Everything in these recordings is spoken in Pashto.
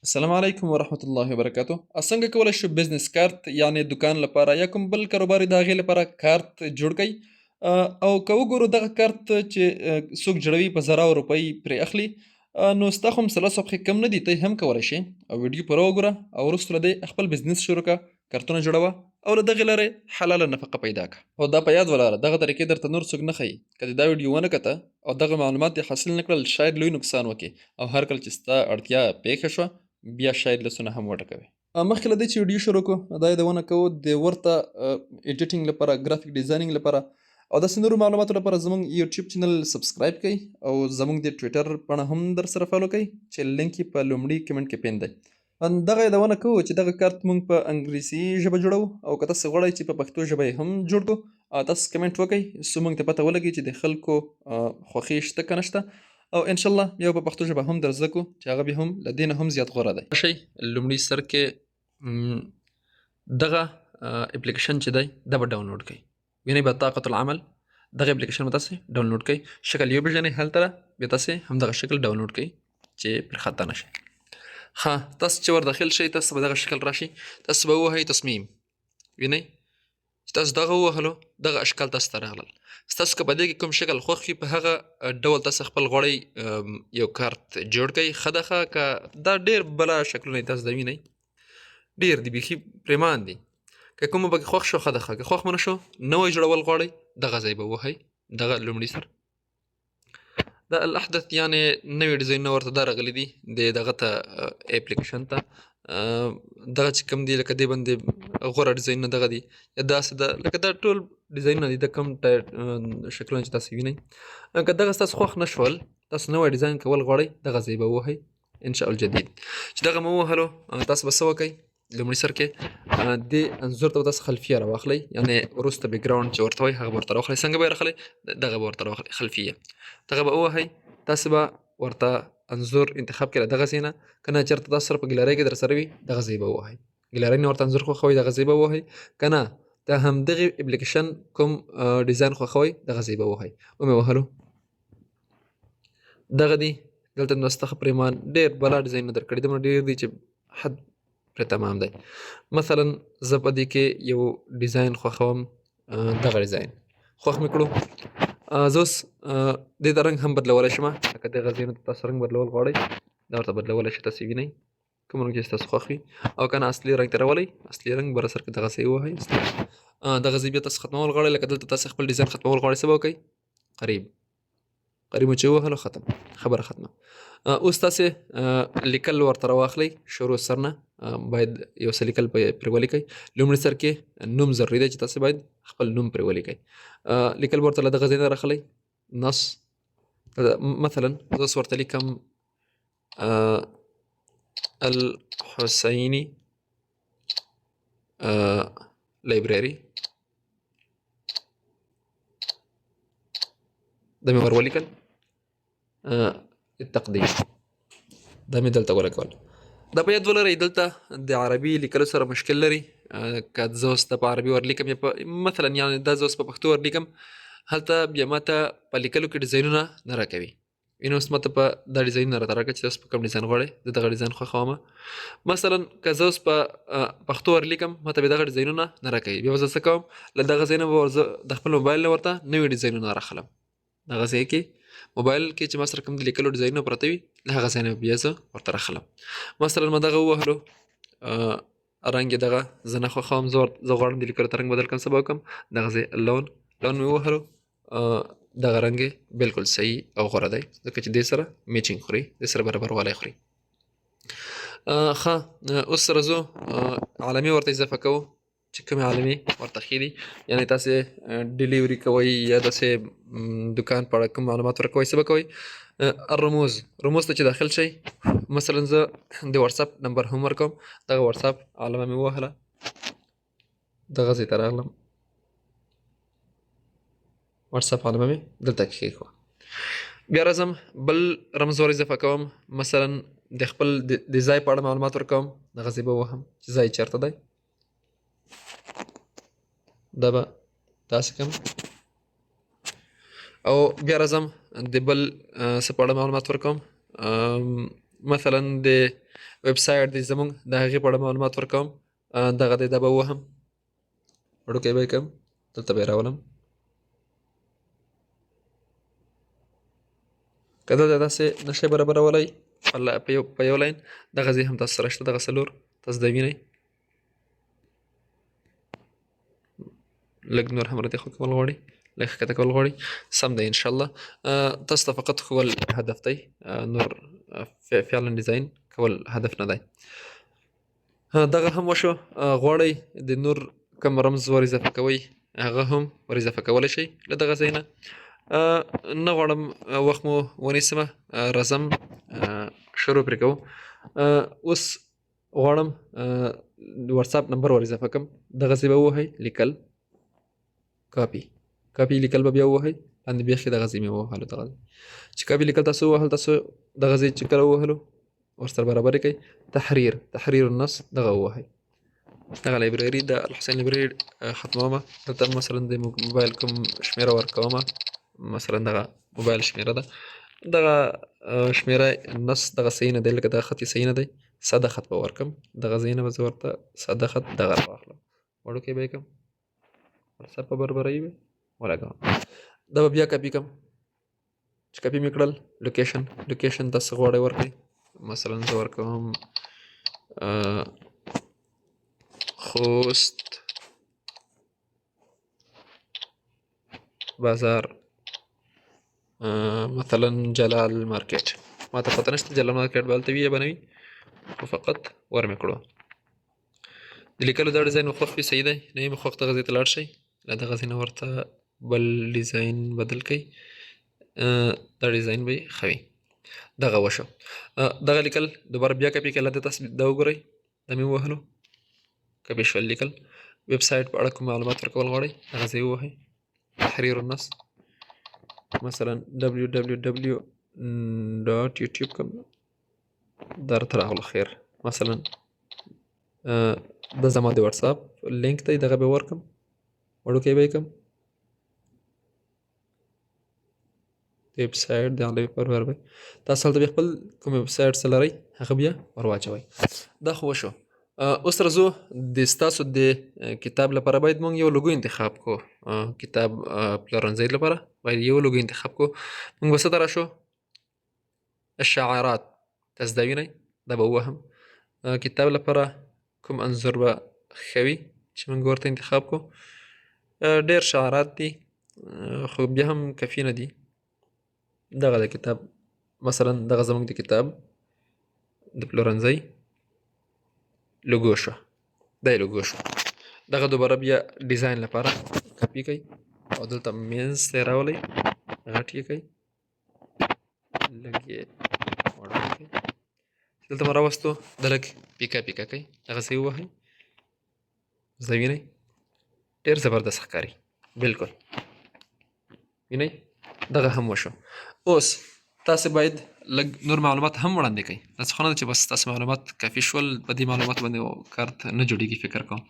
السلام علیکم ورحمت الله وبرکاتو. څنګه کولی شو بزنس کارت یعنی دکان لپاره یا کوم بل کاروبار د هغې لپاره کارت جوړ کړئ او که وګورو دغه کارت چې څوک جوړوي په زراو روپۍ پرې اخلي نو ستا خو هم سله صفحې کم نه دي، ته هم کولی شې او ویډیو پوره وګوره او وروسته له دې خپل بزنس شروع کړه، کارتونه جوړوه او له دغې لارې حلاله نفقه پیدا کړه. او دا په یاد ولره دغه طریقې درته نور څوک نه ښیي. که دې دا ویډیو ونه کته او دغه معلومات دې حاصل نه کړل شاید لوی نقصان وکړي او هر کله چې ستا اړتیا پیښه شوه بیا شاید لسونه هم وټکوي. مخکې له دې چې ویډیو شروع کړو دا یادونه کوو د ورته ایډیټینګ لپاره، ګرافیک ډیزاینینګ لپاره او داسې نورو معلوماتو لپاره زموږ یوټیوب چینل سبسکرایب کړئ او زموږ د ټویټر پاڼه هم در سره فالو کړئ چې لینک یې په لومړي کمنټ کې پین دی. دغه یادونه کوو چې دغه کارت موږ په انګلیسي ژبه جوړو او که تاسې غواړئ چې په پښتو ژبه یې هم جوړ کړو تاسو کمنټ وکړئ څو موږ ته پته ولګي چې د خلکو خوښي شته که نشته او انشاءالله بیا په پښتو ژبه هم در زده کړو چې هغه بیا هم له دې نه هم زیات غوره دی. شئ لومړي سر کې دغه اپلیکیشن چې دی دا به ډاونلوډ کړئ، یعنې به طاقت العمل دغه اپلیکیشن به تاسې ډاونلوډ کړئ. شکل یې وپېژنئ هلته بیا تاسې همدغه شکل ډاونلوډ کړئ چې پرې خطا نه شئ. ښه تاسو چې ور داخل شئ تاسو به دغه شکل راشي، تاسو به ووهئ تصمیم، وینئ چې تاسو دغه ووهلو دغه اشکال تاسو ته راغلل. ستاسو که په دې کې کوم شکل خوښ وي په هغه ډول تاسو خپل غواړئ یو کارت جوړ کړئ. ښه ده ښه که دا ډېر بله شکلونه یې تاسو دا وینئ ډېر دي بیخي پرېمان دي، که کومه پکې خوښ شو ښه ده ښه، که خوښ مو نه شو نوی جوړول غواړئ دغه ځای به ووهئ، دغه لومړي سر دا الاحدث یعنې نوي ډیزاینونه ورته دا راغلي دي د دغه ته اپلیکیشن ته دغه چې کوم دي لکه دې باندې غوره ډیزاینونه دغه دي یا داسې ده لکه دا ټول ډیزاینونه دي د کوم شکلونه چې تاسو وینئ. که دغه ستاسو خوښ نه شول تاسو نوی ډیزاین کول غواړئ دغه ځای به ووهئ انشاء الجدید. چې دغه مو ووهلو تاسو به څه وکئ لومړي سر کې دې انځور ته به تاسو خلفیه راواخلئ، یعنې وروسته بیکګراونډ چې ورته وایي هغه به ورته راواخلئ. څنګه به یې راخلئ دغه به ورته راواخلئ خلفیه، دغه به ووهئ. تاسو به ورته انځور انتخاب کړئ دغه ځای نه، که نه چېرته تاسو سره په ګیلرۍ کې در سره وي دغه ځای به ووهئ، ګیلرۍ نه ورته انځور خوښوئ دغه ځای به ووهئ، که نه د همدغې اپلیکیشن کوم ډیزاین خوښوئ دغه ځای به ووهئ. ومې وهلو دغه دي دلته نو څخه پرېمان ډېر بلا ډیزاینونه در کړي دومره ډېر دي چې حد پرې تمام دی. مثلا زه په دې کې یو ډیزاین خوښوم، دغه ډیزاین خوښ مې کړو، زه اوس دې ته رنګ هم بدلولی شم، لکه دغه ځایونو ته تاسو رنګ بدلول غواړئ دا ورته بدلولی شئ، تاسو وینئ کوم رنګ چې ستاسو خوښ وي، او که نه اصلي رنګ ته راولئ اصلي رنګ بر سر کې دغه ځای ووهئ. دغه ځای بیا تاسو ختمول غواړئ، لکه دلته تاسو خپل ډیزاین ختمول غواړئ څه به وکئ قریب قریب مو چې ووهلو ختم خبره ختمه. اوس تاسې لیکل ورته راواخلئ شروع سر نه باید یو څه لیکل پرې ولیکئ. لومړي سر کې نوم ضروري دی چې تاسې باید خپل نوم پرې ولیکئ. لیکل به ورته له دغه ځای نه راخلئ نص، مثلا زه اوس ورته لیکم الحسیني لایبرري، دا مې ور ولیکل التقدیم، دا مې دلته ولګول. دا په یاد ولرئ دلته د عربي لیکلو سره مشکل لري، که زه اوس دا په عربي ورلیکم یا په مثلا یعنې دا زه اوس په پښتو ورلیکم هلته بیا ماته په لیکلو کې ډیزاینونه نه راکوي، یعنې اوس ماته په دا ډیزاینونه راته راکړه چې اوس په کوم ډیزاین غواړئ زه دغه ډیزاین خوښومه. مثلا که زه اوس په پښتو ورلیکم ماته بیا دغه ډیزاینونه نه راکوي، بیا به زه څه کوم له دغه ځای نه به زه د خپل موبایل نه ورته نوي ډیزاینونه راخلم، دغه ځای کې موبایل کې چې ما سره کوم د لیکلو ډیزاینونه پراته وي له هغه ځای نه بیا زه ورته راخلم. مثلا ما دغه ووهلو رنګ یې دغه زه نه خوښوم، زه غواړم د لیکلو ته رنګ بدل کړم څه به وکړم دغه ځای لون مې ووهلو، دغه رنګ یې بلکل صحیح او غوره دی ځکه چې دې سره میچینګ خوري، دې سره برابروالی خوري. ښه اوس سره زه علامې ورته اضافه کوو چې کومې علامې ورته ښې دي، یعنې تاسې ډیلیوري کوئ یا داسې دکان په اړه کوم معلومات ورکوئ څه به کوئ. الرموز رموز ته چې داخل شئ مثلا زه د واتساپ نمبر هم ورکوم، دغه واتساپ علامه مې ووهله دغه ځای ته راغلم واتساپ علامه مې دلته کې کېښوه، بیا راځم بل رمز ور اضافه کوم، مثلا د خپل د ځای په اړه معلومات ورکوم، دغه ځای به ووهم چې ځای چېرته دی، دا به داسې کوم، او بیا راځم د بل څه په اړه معلومات ورکوم، مثلا د ویب سایټ دی زمونږ د هغې په اړه معلومات ورکوم. دغه دی دا به ووهم وړوکی به یې کړم دلته به یې راولم. که دلته داسې نشئ برابرولی په یو لاین دغه ځای هم تاسو سره شته دغه څلور تاسو دا وینئ. لږ نور هم راته ښه کول غواړي لږ ښکته کول غواړي سم دی انشاءالله. تاسو ته فقط ښول هدف دی نور فعلا ډیزاین کول هدف نه دی. دغه هم وشو. غواړئ د نور کوم رمز ور اضافه کوئ هغه هم ور اضافه کولی شئ له دغه ځای نه. نه غواړم وخت مو ونیسمه راځم شروع پرې کوو. اوس غواړم واتساپ نمبر ور اضافه کړم. دغسې به ووهئ لیکل کاپي لیکل به بیا ووهئ لاندې بیخي دغه ځای مې ووهلو دغه چې کاپي لیکل تاسو ووهل تاسو دغه ځای چې کله ووهلو ورسره برابرې کوئ. تحریر النص دغه ووهئ. دغه لایبرري د الحسین لایبرري ختمومه. دلته مثلا د موبایل کوم شمېره ورکومه مثلا دغه موبایل شمېره ده دغه شمېره نص دغه صحیح نه دی لکه دغه خط یې صحیح نه دی ساده خط به ورکړم. دغه ځای نه به زه ورته ساده خط دغه راواخلم وړوکی به یې کړم واتساپ په برابروي به ولګوم. دا به بیا کاپي کړم چې کاپي مې کړل. لوکیشن تاسو غواړئ ورکړئ مثلا زه ورکوم خوست بازار مثلا جلال مارکیټ. ما ته پته نشته جلال مارکیټ به هلته وي یا به نه وي خو فقط ور مې کړو. د لیکلو دا ډیزاین مو خوښ وي صحیح دی نه یې مو خوښ دغه ځای ته لاړ شئ له دغه ځای نه ورته بل ډیزاین بدل کړئ. دا ډیزاین به یې ښه وي. دغه وشو. دغه لیکل دوباره بیا کاپي کړئ. لاندې تاسو دا وګورئ دا مې ووهلو کاپي شول لیکل. ویب سایټ په اړه کوم معلومات ورکول غواړئ هغه ځای ووهئ. تحریر النص مثلا www.youtube.com دا راته راغلو خیر مثلا دا زما د واتساپ لینک دی دغه به ورکړم وړوکی به یې کړم. ویب سایټ د هغه پر وربه تاسو هلته بیا خپل کوم ویب سایټ څه لرئ هغه بیا ور واچوئ. دا خو وشو. اوس راځو د ستاسو د کتاب لپاره باید مونږ یو لوګو انتخاب کو. کتاب پلورنځي لپاره باید یو لوګو انتخاب کو. مونږ به څه ته راشو الشعارات تاسو دا وینئ دا به ووهم. کتاب لپاره کوم انځور به ښه وي چې مونږ ورته انتخاب کو. ډېر شعارات دي خو بیا هم کافي نه دي. دغه د کتاب مثلا دغه زموږ د کتاب د پلورنځي لوګو شو. دا یې لوګو شو. دغه دوباره بیا ډیزاین لپاره کاپي کړئ او دلته منځ ته یې راولئ غټ یې کړئ لږ یې وړوکی کړئ. دلته مو راوستو دا لږ پیکا کړئ دغسې یې ووهئ. زه وینئ ډېر زبردست ښکاري بلکل وینئ دغه هم وشو. اوس تاسو باید لږ نور معلومات هم وړاندې کړئ. داسې خو نه ده چې بس تاسو معلومات کافي شول په دې معلوماتو باندې کارت نه جوړېږي فکر کوم.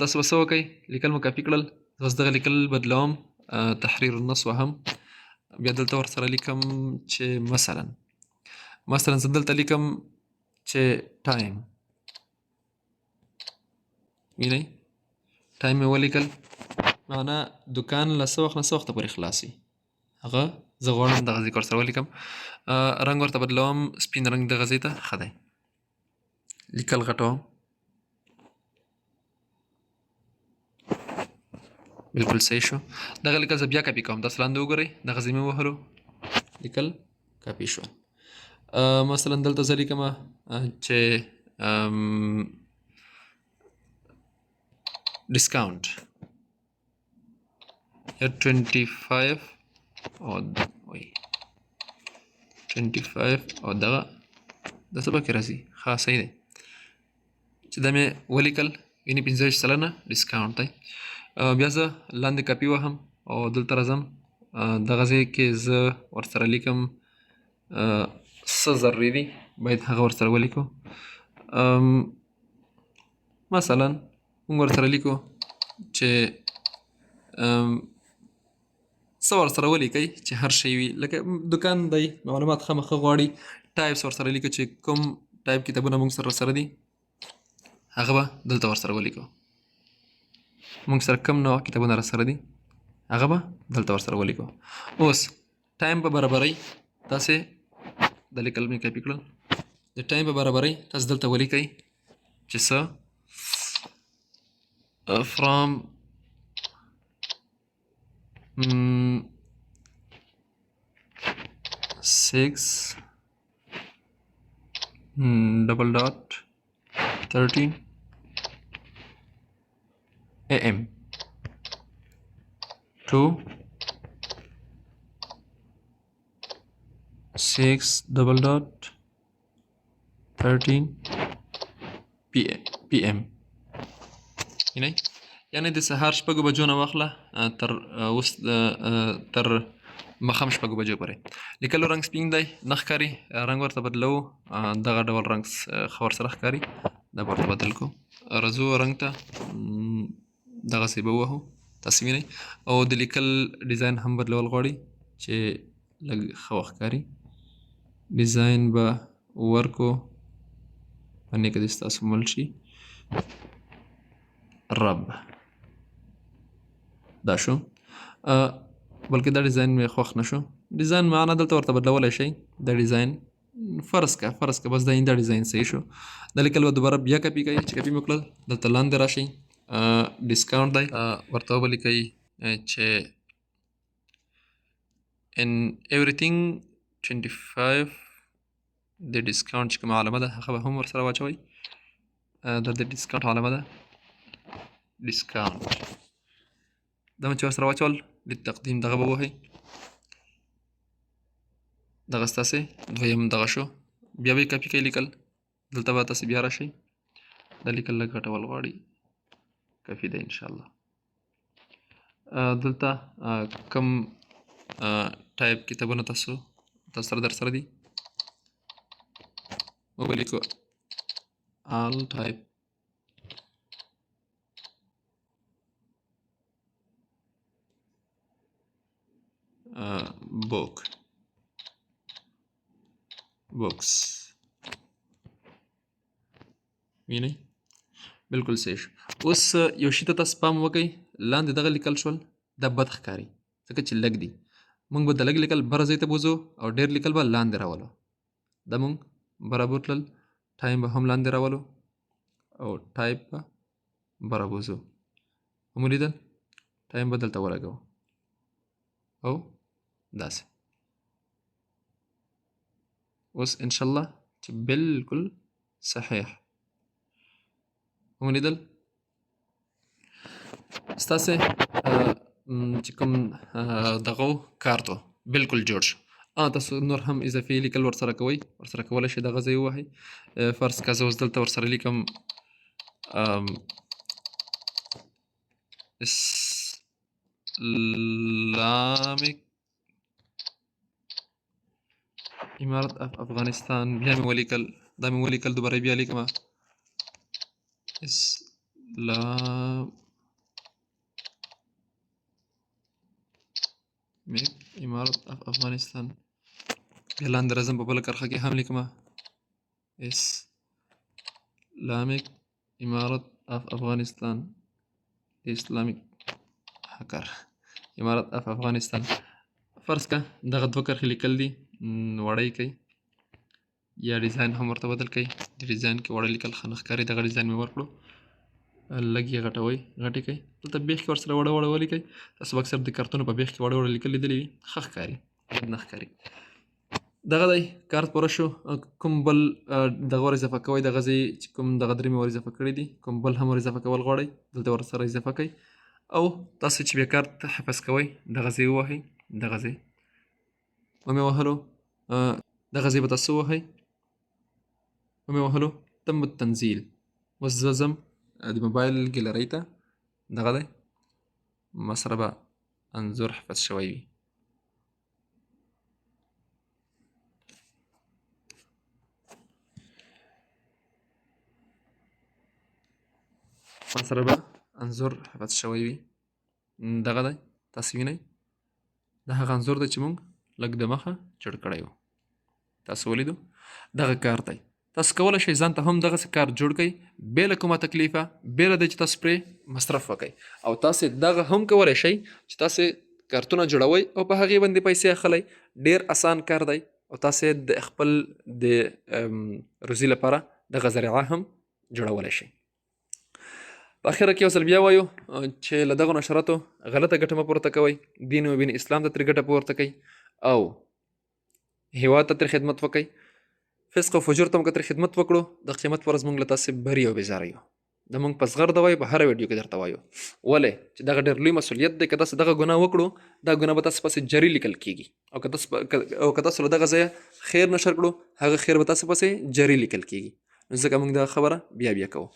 تاسو به څه وکئ لیکل مو کاپي کړل اوس دغه لیکل بدلوم تحریر النص وهم بیا دلته ورسره لیکم چې مثلا زه دلته لیکم چې ټایم وینئ ټایم مې ولیکل معنا دکان له څه وخت نه څه وخته پورې خلاصي هغه زه غواړم دغه ځای کې ورسره ولیکم. رنګ ورته بدلوم سپین رنګ دغه ځای ته ښه دی. لیکل غټوم بلکل صحیح شو. دغه لیکل زه بیا کاپي کوم تاسو لاندې وګورئ دغه ځای مې ووهلو لیکل کاپي شول. مثلا دلته زه لیکمه چې ډسکاونټ یا 25 او دغه د څه پکې راځي ښه صحیح دی چې دا مې ولیکل یعنې 25 سلنه ډسکاونټ دی. بیا زه لاندې کاپي وهم او دلته راځم دغه ځای کې زه ورسره لیکم څه ضروري دي باید هغه ورسره ولیکو. مثلا مونږ ورسره لیکو چې څه ورسره ولیکئ چې هر شی وي لکه دکان دی معلومات خامخا غواړي. ټایپس ورسره لیکو چې کوم ټایپ کتابونه موږ سره سره دي هغه به دلته ورسره ولیکو. موږ سره کم نوع کتابونه را سره دي هغه به دلته ورسره ولیکو. اوس ټایم په برابرۍ تاسې د لیکل مې کاپي کړل. د ټایم په برابرۍ تاسې دلته ولیکئ چې څه from 6:13 AM to 6:13 PM. یعنی د سهار 6 بجو نه واخله تر اوس تر ماښام 6 بجو پورې. لیکلو رنګ سپین دی نه ښکاري، رنګ ورته بدلو دغه ډول رنګ ښه ورسره ښکاري. دا به ورته بدل کړو، راځو رنګ ته دغسې به ووهو تاسې وینئ. او د لیکل ډیزاین هم بدلول غواړي چې لږ ښه وښکاري. ډیزاین به ورکو باندې که دې ستاسو مل شي رب دا شو، بلکې دا ډیزاین مې خوښ نه شو. ډیزاین معنا دلته ورته بدلولی شئ. دا ډیزاین فرض که بس دا ډیزاین صحیح شو. دا لیکل به دوباره بیا کپي کوئ. چې کپي مې وکړل دلته لاندې راشئ، ډسکاونټ دی ورته ولیکئ چې in everything 25 د ډسکاونټ چې کومه علامه ده هغه به هم ورسره واچوئ. دا د ډسکاونټ علامه ده، ډسکاونټ دا مې چې ورسره واچول لتقدیم دغه به ووهئ. دغه ستاسې دویم دغه شو. بیا به یې کاپي کوئ لیکل، دلته به تاسې بیا راشئ. دا لیکل لږ غټول غواړي، کافي دی انشاءالله. دلته کم ټایپ کتابونه تاسو سره در سره دي ولیکو all type books وینئ بالکل صحیح شو. اوس یو شي ته تاسو پام وکئ، لاندې دغه لیکل شول دا بد ښکاري ځکه چې لږ دي. موږ به د لږ لیکل بره ځای ته بوځو او ډېر لیکل به لاندې راولو. دا موږ برابر تلل، ټایم به هم لاندې راولو او ټایپ به بره بوځو. مو لیدل ټایم به دلته ولګوو او داسې. اوس انشاءالله چې بالکل صحیح مو لیدل ستاسې چې کوم دغه کارت و بالکل جوړ شو. تاسو نور هم اضافي لیکل ورسره کوئ، ورسره کولی شئ دغه ځای ووهئ. فرض که زه اوس دلته ورسره لیکم اسلامیک امارت اف افغانستان، بیا مې ولیکل، دا مې ولیکل، دوباره بیا لیکم اسلامیک امارت اف افغانستان. بیا لاندې راځم په بله کرښه کې هم لیکم اسلامیک امارت اف افغانستان، اسلامیک امارت اف افغانستان. فرض که دغه دوه کرښې لیکل دي وړی کوي یا ډیزاین هم ورته بدل کوي. د ډیزاین کې وړه لیکل ښه نه ښکاري. دغه ډیزاین مې ورکړو، لږ یې غټوئ، غټې کوئ. دلته بیخ کې ورسره وړه وړه ولیکئ. تاسو به اکثر د کارتونو په بیخ کې وړه وړه لیکل لیدلي وي، ښه ښکاري، بد نه ښکاري. دغه دی کارت پوره شو. کوم بل دغه ور اضافه کوئ، دغه ځای چې کوم دغه درې مې ور اضافه کړي دي، کوم بل هم ور اضافه کول غواړئ دلته ورسره اضافه کوئ. او تاسو چې بیا کارت حفظ کوئ دغه ځای ووهئ، دغه ځای ومې وهلو، دغه ځای به تاسو ووهئ، ومې وهلو تم التنزیل. اوس زه ځم د موبایل ګیلرۍ ته، دغه دی ما سره به انځور حفظ شوی وي. ما سره به انځور حفظ شوی وي. دغه دی تاسو وینئ، دا هغه انځور دی چې موږ لږ د مخه جوړ کړی و. تاسو ولیدو دغه کار دی. تاسو کولی شئ ځان ته هم دغسې کار جوړ کړئ بې له کومه تکلیفه بې له دې چې تاسو پرې مصرف وکړئ او تاسې دغه هم کولی شئ چې تاسې کارتونه جوړوئ او په هغې باندې پیسې اخلئ. ډېر اسان کار دی او تاسې د خپل د روزي لپاره دغه ذریعه هم جوړولی شئ. په اخره کې یو ځل بیا وایو چې له دغو نشراتو غلطه ګټه مه پورته کوئ. دین مبین اسلام ته ترې ګټه پورته کوئ او هېواد ته ترې خدمت وکړئ. فسق او فجور ته موږ که ترې خدمت وکړو د قیامت په ورځ موږ له تاسې بري او بېزاره یو. د موږ په زغرده وایو په هره ویډیو کې درته وایو ولې چې دغه ډېر لوی مسؤلیت دی. که تاسې دغه ګناه وکړو دا ګناه به تاسې پسې جري لیکل کېږي او که تاسو له دغه ځایه خیر نشر کړو هغه خیر به تاسې پسې جري لیکل کېږي. نو ځکه موږ دغه خبره بیا بیا کوو.